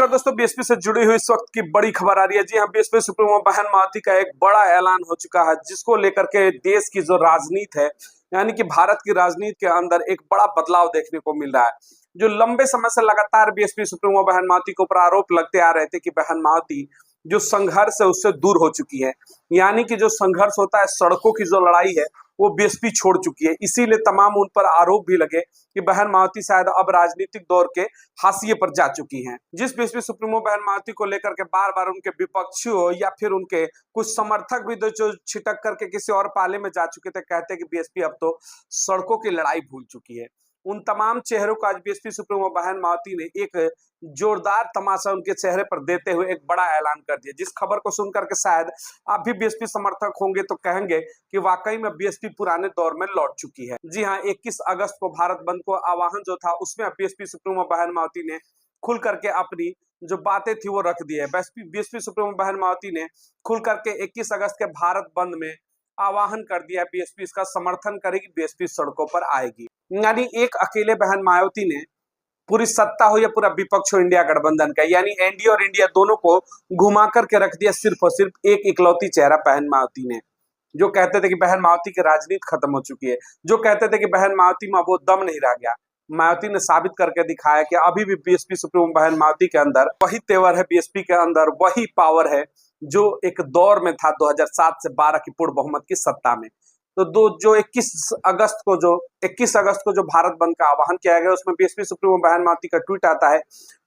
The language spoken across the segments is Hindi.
नमस्कार दोस्तों, बीएसपी से जुड़ी हुई इस वक्त की बड़ी खबर आ रही है। जी हाँ, बीएसपी सुप्रीमो बहन मायावती का एक बड़ा ऐलान हो चुका है, जिसको लेकर के देश की जो राजनीति है, यानी कि भारत की राजनीति के अंदर एक बड़ा बदलाव देखने को मिल रहा है। जो लंबे समय से लगातार बीएसपी सुप्रीमो बहन मायावती के ऊपर आरोप लगते आ रहे थे कि बहन मायावती जो संघर्ष है उससे दूर हो चुकी है, यानी कि जो संघर्ष होता है, सड़कों की जो लड़ाई है, वो बीएसपी छोड़ चुकी है। इसीलिए तमाम उन पर आरोप भी लगे कि बहन मायावती शायद अब राजनीतिक दौर के हाशिए पर जा चुकी हैं। जिस बीएसपी सुप्रीमो बहन मायावती को लेकर के बार बार उनके विपक्षी हो या फिर उनके कुछ समर्थक भी जो छिटक करके किसी और पाले में जा चुके थे, कहते हैं कि बीएसपी अब तो सड़कों की लड़ाई भूल चुकी है। उन तमाम चेहरों का आज बीएसपी सुप्रीमो बहन मायावती ने एक जोरदार तमाशा उनके चेहरे पर देते हुए एक बड़ा ऐलान कर दिया, जिस खबर को सुनकर के शायद आप भी बीएसपी समर्थक होंगे तो कहेंगे कि वाकई में बीएसपी पुराने दौर में लौट चुकी है। जी हाँ, 21 अगस्त को भारत बंद को आह्वान जो था, उसमें बीएसपी सुप्रीमो बहन मायावती ने खुल करके अपनी जो बातें थी वो रख दी है। बीएसपी सुप्रीमो बहन मायावती ने खुल करके 21 अगस्त के भारत बंद में आह्वान कर दिया है। बीएसपी इसका समर्थन करेगी, बीएसपी सड़कों पर आएगी। यानी एक अकेले बहन मायावती ने पूरी सत्ता हो या पूरा विपक्ष हो इंडिया गठबंधन का, यानी एनडीए और इंडिया दोनों को घुमा करके रख दिया सिर्फ और सिर्फ एक इकलौती चेहरा बहन मायावती ने। जो कहते थे कि बहन मायावती की राजनीति खत्म हो चुकी है, जो कहते थे कि बहन मायावती में वो दम नहीं रह गया, मायावती ने साबित करके दिखाया कि अभी भी बीएसपी सुप्रीमो बहन मायावती के अंदर वही तेवर है, बीएसपी के अंदर वही पावर है जो एक दौर में था 2007 से 12 की पूर्ण बहुमत की सत्ता में। तो जो 21 अगस्त को जो भारत बंद का आह्वान किया गया, उसमें बीएसपी सुप्रीमो बहन मायावती का ट्वीट आता है।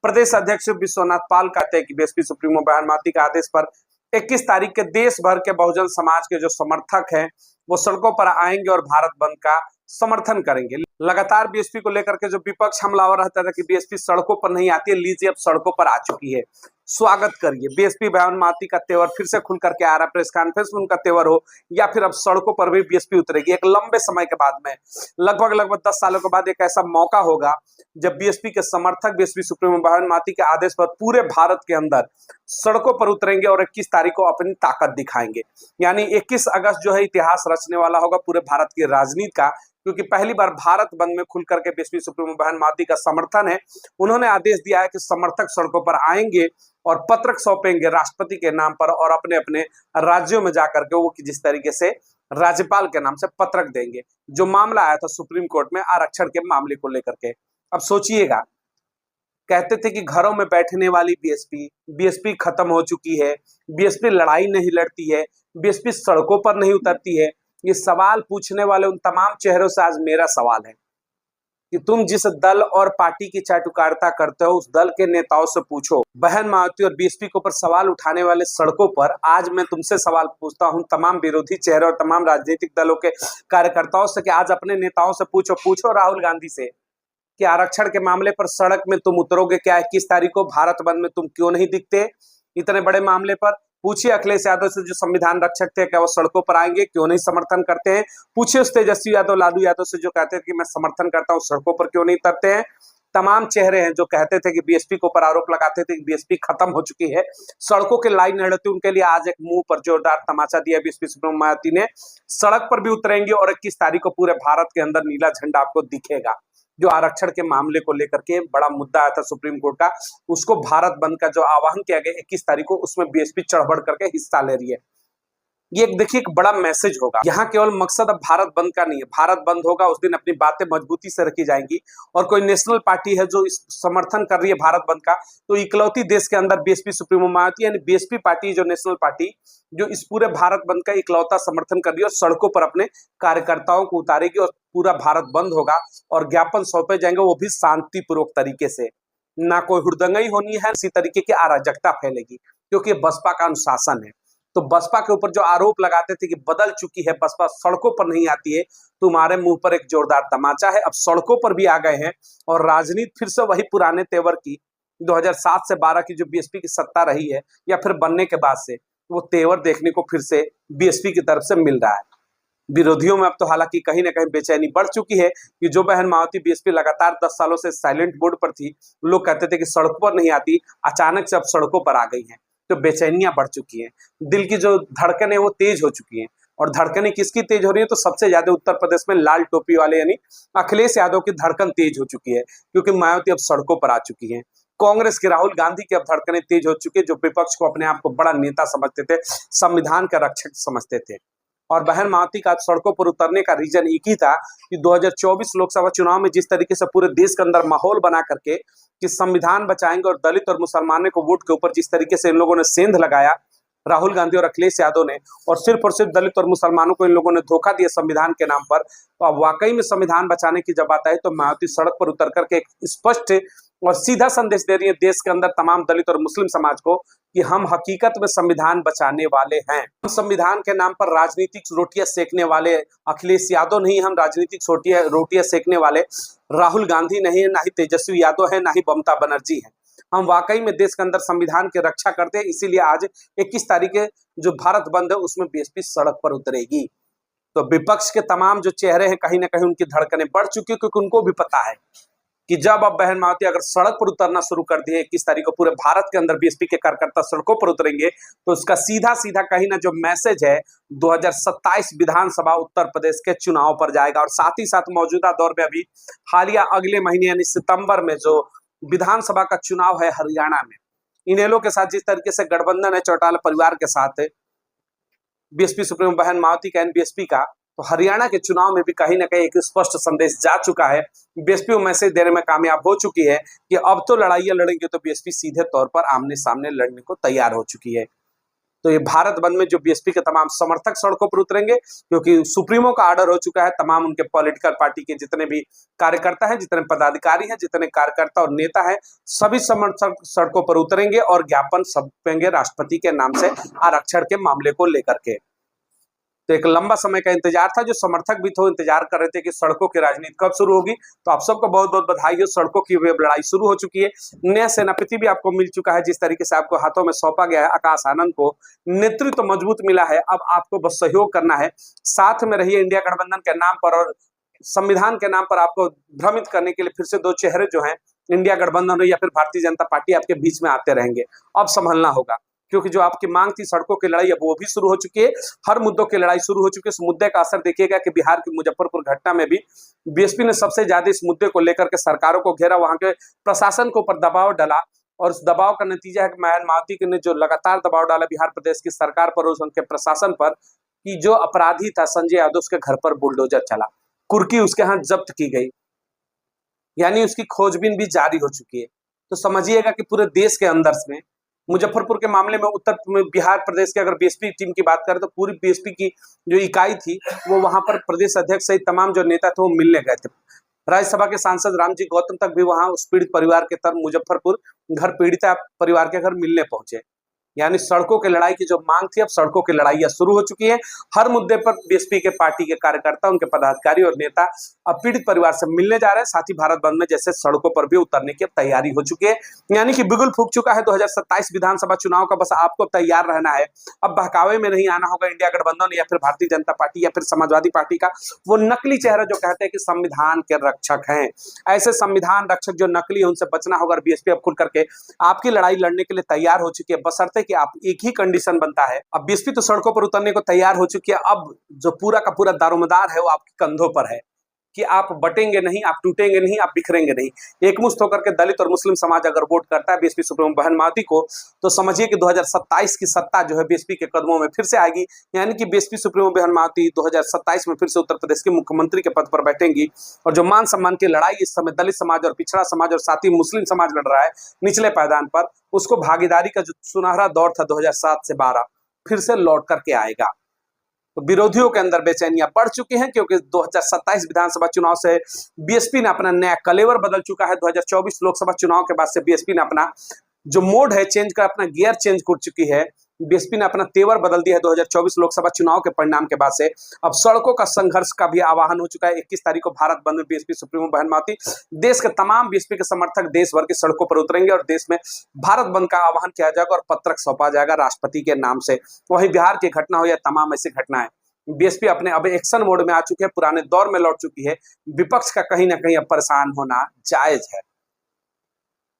प्रदेश अध्यक्ष विश्वनाथ पाल कहते हैं कि बीएसपी सुप्रीमो बहन मायावती के आदेश पर 21 तारीख के देश भर के बहुजन समाज के जो समर्थक हैं वो सड़कों पर आएंगे और भारत बंद का समर्थन करेंगे। लगातार बीएसपी को लेकर के जो विपक्ष हमलावर रहता था कि बीएसपी सड़कों पर नहीं आती है, लीजिए अब सड़कों पर आ चुकी है, स्वागत करिए। बीएसपी बहन मायावती का तेवर फिर से खुल करके आ रहा है। प्रेस कॉन्फ्रेंस में उनका तेवर हो या फिर अब सड़कों पर भी बीएसपी उतरेगी। एक लंबे समय के बाद में, लगभग 10 सालों के बाद एक ऐसा मौका होगा जब बीएसपी के समर्थक बीएसपी सुप्रीमो बहन मायावती के आदेश पर पूरे भारत के अंदर सड़कों पर उतरेंगे और 21 तारीख को अपनी ताकत दिखाएंगे। यानी 21 अगस्त जो है इतिहास रचने वाला होगा पूरे भारत की राजनीति का, क्योंकि पहली बार भारत बंद में खुल करके बीएसपी सुप्रीमो बहन मायावती का समर्थन है। उन्होंने आदेश दिया है कि समर्थक सड़कों पर आएंगे और पत्रक सौंपेंगे राष्ट्रपति के नाम पर और अपने अपने राज्यों में जाकर के वो जिस तरीके से राज्यपाल के नाम से पत्रक देंगे। जो मामला आया था सुप्रीम कोर्ट में आरक्षण के मामले को लेकर के, अब सोचिएगा, कहते थे कि घरों में बैठने वाली बीएसपी खत्म हो चुकी है, बीएसपी लड़ाई नहीं लड़ती है, बीएसपी सड़कों पर नहीं उतरती है। ये सवाल पूछने वाले उन तमाम चेहरों से आज मेरा सवाल है कि तुम जिस दल और पार्टी की चाटुकारिता करते हो उस दल के नेताओं से पूछो। बहन मायावती और बीएसपी के ऊपर सवाल उठाने वाले सड़कों पर आज मैं तुमसे सवाल पूछता हूं, तमाम विरोधी चेहरे और तमाम राजनीतिक दलों के कार्यकर्ताओं से कि आज अपने नेताओं से पूछो राहुल गांधी से कि आरक्षण के मामले पर सड़क में तुम उतरोगे क्या? 21 तारीख को भारत बंद में तुम क्यों नहीं दिखते? इतने बड़े मामले पर पूछिए अखिलेश यादव से जो संविधान रक्षक थे, क्या वो सड़कों पर आएंगे? क्यों नहीं समर्थन करते हैं? पूछिए उस तेजस्वी यादव लालू यादव से जो कहते थे कि मैं समर्थन करता हूं, सड़कों पर क्यों नहीं उतरते हैं? तमाम चेहरे हैं जो कहते थे कि बीएसपी के ऊपर आरोप लगाते थे कि बीएसपी खत्म हो चुकी है, सड़कों के लाइन नहीं रहती, उनके लिए आज एक मुंह पर जोरदार तमाचा दिया बीएसपी सुप्रीमो मायावती ने। सड़क पर भी उतरेंगे और 21 तारीख को पूरे भारत के अंदर नीला झंडा आपको दिखेगा। जो आरक्षण के मामले को लेकर के बड़ा मुद्दा आया था सुप्रीम कोर्ट का, उसको भारत बंद का जो आह्वान किया गया 21 तारीख को, उसमें बीएसपी चढ़-बढ़ करके हिस्सा ले रही है। ये देखिए एक बड़ा मैसेज होगा। यहाँ केवल मकसद अब भारत बंद का नहीं है, भारत बंद होगा उस दिन अपनी बातें मजबूती से रखी जाएंगी और कोई नेशनल पार्टी है जो इस समर्थन कर रही है भारत बंद का, तो इकलौती देश के अंदर बीएसपी सुप्रीमो मायावती यानी बीएसपी पार्टी जो नेशनल पार्टी जो इस पूरे भारत बंद का इकलौता समर्थन कर रही है और सड़कों पर अपने कार्यकर्ताओं को उतारेगी और पूरा भारत बंद होगा और ज्ञापन सौंपे जाएंगे, वो भी शांतिपूर्वक तरीके से। ना कोई हुड़दंगई होनी है, इसी तरीके की अराजकता फैलेगी, क्योंकि बसपा का अनुशासन है। तो बसपा के ऊपर जो आरोप लगाते थे कि बदल चुकी है बसपा, सड़कों पर नहीं आती है, तुम्हारे मुंह पर एक जोरदार तमाचा है। अब सड़कों पर भी आ गए हैं और राजनीति फिर से वही पुराने तेवर की 2007 से 12 की जो बीएसपी की सत्ता रही है या फिर बनने के बाद से, वो तेवर देखने को फिर से बीएसपी की तरफ से मिल रहा है। विरोधियों में अब तो हालांकि कहीं ना कहीं बेचैनी बढ़ चुकी है कि जो बहन मायावती बीएसपी लगातार 10 सालों से साइलेंट मोड पर थी, लोग कहते थे कि सड़कों पर नहीं आती, अचानक से अब सड़कों पर आ गई हैं, तो बेचैनियां बढ़ चुकी हैं। दिल की जो धड़कन है वो तेज हो चुकी हैं। और धड़कनें किसकी तेज हो रही है? तो सबसे ज्यादा उत्तर प्रदेश में लाल टोपी वाले यानी अखिलेश यादव की धड़कन तेज हो चुकी है, क्योंकि मायावती अब सड़कों पर आ चुकी हैं। कांग्रेस के राहुल गांधी की अब धड़कनें तेज हो चुकी है, जो विपक्ष को अपने आप को बड़ा नेता समझते थे, संविधान का रक्षक समझते थे। और बहन मायावती का सड़कों पर उतरने का रीजन एक ही था कि 2024 लोकसभा चुनाव में जिस तरीके से पूरे देश के अंदर माहौल बना करके कि संविधान बचाएंगे और दलित और मुसलमानों को वोट के ऊपर जिस तरीके से इन लोगों ने सेंध लगाया, राहुल गांधी और अखिलेश यादव ने, और सिर्फ दलित और मुसलमानों को इन लोगों ने धोखा दिया संविधान के नाम पर, तो अब वाकई में संविधान बचाने की जब बात आई तो मायावती सड़क पर उतर करके एक स्पष्ट और सीधा संदेश दे रही है देश के अंदर तमाम दलित और मुस्लिम समाज को कि हम हकीकत में संविधान बचाने वाले हैं। हम संविधान के नाम पर राजनीतिक रोटियां सेकने वाले अखिलेश यादव नहीं, हम राजनीतिक रोटियां सेकने वाले राहुल गांधी नहीं है, ना ही तेजस्वी यादव है, ना ही ममता बनर्जी है। हम वाकई में देश के अंदर संविधान की रक्षा करते हैं, इसीलिए आज 21 तारीख जो भारत बंद है उसमें बीएसपी सड़क पर उतरेगी। तो विपक्ष के तमाम जो चेहरे हैं कहीं ना कहीं उनकी धड़कनें बढ़ चुकी है, क्योंकि उनको भी पता है कि जब अब बहन मायावती अगर सड़क पर उतरना शुरू कर दी है 21 तारीख को पूरे भारत के अंदर बीएसपी के कार्यकर्ता सड़कों पर उतरेंगे, तो उसका सीधा सीधा कहीं ना जो मैसेज है 2027 विधानसभा उत्तर प्रदेश के चुनाव पर जाएगा। और साथ ही साथ मौजूदा दौर में अभी हालिया अगले महीने यानी सितंबर में जो विधानसभा का चुनाव है हरियाणा में, इनेलो के साथ जिस तरीके से गठबंधन है चौटाला परिवार के साथ बीएसपी सुप्रीमो बहन मायावती का बीएसपी का, तो हरियाणा के चुनाव में भी कहीं ना कहीं एक स्पष्ट संदेश जा चुका है। बीएसपी को मैसेज देने में कामयाब हो चुकी है कि अब तो लड़ाइयां लड़ेंगे तो बीएसपी सीधे तौर पर आमने सामने लड़ने को तैयार हो चुकी है। तो ये भारत बंद में जो बीएसपी के तमाम समर्थक सड़कों पर उतरेंगे, क्योंकि सुप्रीमो का ऑर्डर हो चुका है, तमाम उनके पॉलिटिकल पार्टी के जितने भी कार्यकर्ता हैं, जितने पदाधिकारी हैं, जितने कार्यकर्ता और नेता हैं, सभी समर्थक सड़कों पर उतरेंगे और ज्ञापन सौंपेंगे राष्ट्रपति के नाम से आरक्षण के मामले को लेकर के। तो एक लंबा समय का इंतजार था, जो समर्थक भी थे इंतजार कर रहे थे कि सड़कों की राजनीति कब शुरू होगी। तो आप सबको बहुत बहुत बधाई हो, सड़कों की लड़ाई शुरू हो चुकी है। नया सेनापति भी आपको मिल चुका है, जिस तरीके से आपको हाथों में सौंपा गया है आकाश आनंद को, नेतृत्व तो मजबूत मिला है। अब आपको बस सहयोग करना है, साथ में रहिए। इंडिया गठबंधन के नाम पर और संविधान के नाम पर आपको भ्रमित करने के लिए फिर से दो चेहरे जो हैं, इंडिया गठबंधन या फिर भारतीय जनता पार्टी, आपके बीच में आते रहेंगे। अब संभलना होगा, क्योंकि जो आपकी मांग थी सड़कों की लड़ाई, अब वो भी शुरू हो चुकी है। हर मुद्दों की लड़ाई शुरू हो चुकी है। इस मुद्दे का असर देखिएगा कि बिहार की मुजफ्फरपुर घटना में भी बीएसपी ने सबसे ज्यादा इस मुद्दे को लेकर के सरकारों को घेरा, वहां के प्रशासन के ऊपर दबाव डाला, और उस दबाव का नतीजा है कि बहन मायावती ने जो लगातार दबाव डाला बिहार प्रदेश की सरकार पर और उनके प्रशासन पर, कि जो अपराधी था संजय यादव उसके घर पर बुलडोजर चला, कुर्की उसके हाथ जब्त की गई, यानी उसकी खोजबीन भी जारी हो चुकी है। तो समझिएगा कि पूरे देश के अंदर में मुजफ्फरपुर के मामले में उत्तर में बिहार प्रदेश की अगर बीएसपी टीम की बात करें तो पूरी बीएसपी की जो इकाई थी वो वहां पर प्रदेश अध्यक्ष सहित तमाम जो नेता थे वो मिलने गए थे। राज्यसभा के सांसद रामजी गौतम तक भी वहां उस पीड़ित परिवार के तरफ मुजफ्फरपुर घर पीड़िता परिवार के घर मिलने पहुंचे। यानी सड़कों की लड़ाई की जो मांग थी, अब सड़कों की लड़ाइयां शुरू हो चुकी है। हर मुद्दे पर बीएसपी के पार्टी के कार्यकर्ता, उनके पदाधिकारी और नेता अब पीड़ित परिवार से मिलने जा रहे हैं। साथ ही भारत बंद में जैसे सड़कों पर भी उतरने की अब तैयारी हो चुकी है, यानी कि बिगुल फूक चुका है 2027 विधानसभा चुनाव का। बस आपको तैयार रहना है, अब बहकावे में नहीं आना होगा इंडिया गठबंधन या फिर भारतीय जनता पार्टी या फिर समाजवादी पार्टी का वो नकली चेहरा जो कहते हैं कि संविधान के रक्षक हैं। ऐसे संविधान रक्षक जो नकली है उनसे बचना होगा। बीएसपी अब खुल करके आपकी लड़ाई लड़ने के लिए तैयार हो चुकी है, बशर्ते कि आप एक ही कंडीशन बनता है। अब बीएसपी तो सड़कों पर उतरने को तैयार हो चुकी है। अब जो पूरा का पूरा दारोमदार है वो आपके कंधों पर है कि आप बटेंगे नहीं, आप टूटेंगे नहीं, आप बिखरेंगे नहीं। एकमुश्त होकर के दलित और मुस्लिम समाज अगर वोट करता है बीएसपी सुप्रीमो बहन मायावती को, तो समझिए कि 2027 की सत्ता जो है बीएसपी के कदमों में फिर से आएगी। यानी कि बीएसपी सुप्रीमो बहन मायावती 2027 में फिर से उत्तर प्रदेश के मुख्यमंत्री के पद पर बैठेंगी। और जो मान सम्मान की लड़ाई इस समय दलित समाज और पिछड़ा समाज और साथ ही मुस्लिम समाज लड़ रहा है निचले पायदान पर, उसको भागीदारी का जो सुनहरा दौर था 2007 से 12 फिर से लौट करके आएगा। तो विरोधियों के अंदर बेचैनियां बढ़ चुकी हैं, क्योंकि 2027 विधानसभा चुनाव से बीएसपी ने अपना नया कलेवर बदल चुका है। 2024 लोकसभा चुनाव के बाद से बीएसपी ने अपना जो मोड है चेंज कर, अपना गियर चेंज कर चुकी है। बीएसपी ने अपना तेवर बदल दिया है 2024 लोकसभा चुनाव के परिणाम के बाद से। अब सड़कों का संघर्ष का भी आह्वान हो चुका है। 21 तारीख को भारत बंद में बीएसपी सुप्रीमो बहन मायावती, देश के तमाम बीएसपी के समर्थक देश भर की सड़कों पर उतरेंगे और देश में भारत बंद का आह्वान किया जाएगा और पत्रक सौंपा जाएगा राष्ट्रपति के नाम से। वही बिहार की घटना हो या तमाम ऐसी घटनाएं, बीएसपी अपने अब एक्शन मोड में आ चुकी है, पुराने दौर में लौट चुकी है। विपक्ष का कहीं ना कहीं अब परेशान होना जायज है।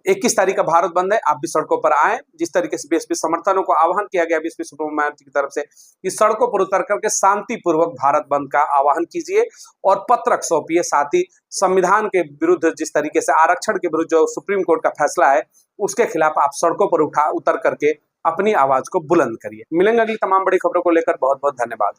21 तारीख का भारत बंद है, आप भी सड़कों पर आए। जिस तरीके से बीएसपी समर्थनों को आह्वान किया गया बीएसपी सुप्रीमो मायावती की तरफ से कि सड़कों पर उतर करके शांतिपूर्वक भारत बंद का आह्वान कीजिए और पत्रक सौंपिए। साथ ही संविधान के विरुद्ध, जिस तरीके से आरक्षण के विरुद्ध जो सुप्रीम कोर्ट का फैसला है उसके खिलाफ आप सड़कों पर उतर करके अपनी आवाज को बुलंद करिए। मिलेंगे अगली तमाम बड़ी खबरों को लेकर। बहुत बहुत धन्यवाद।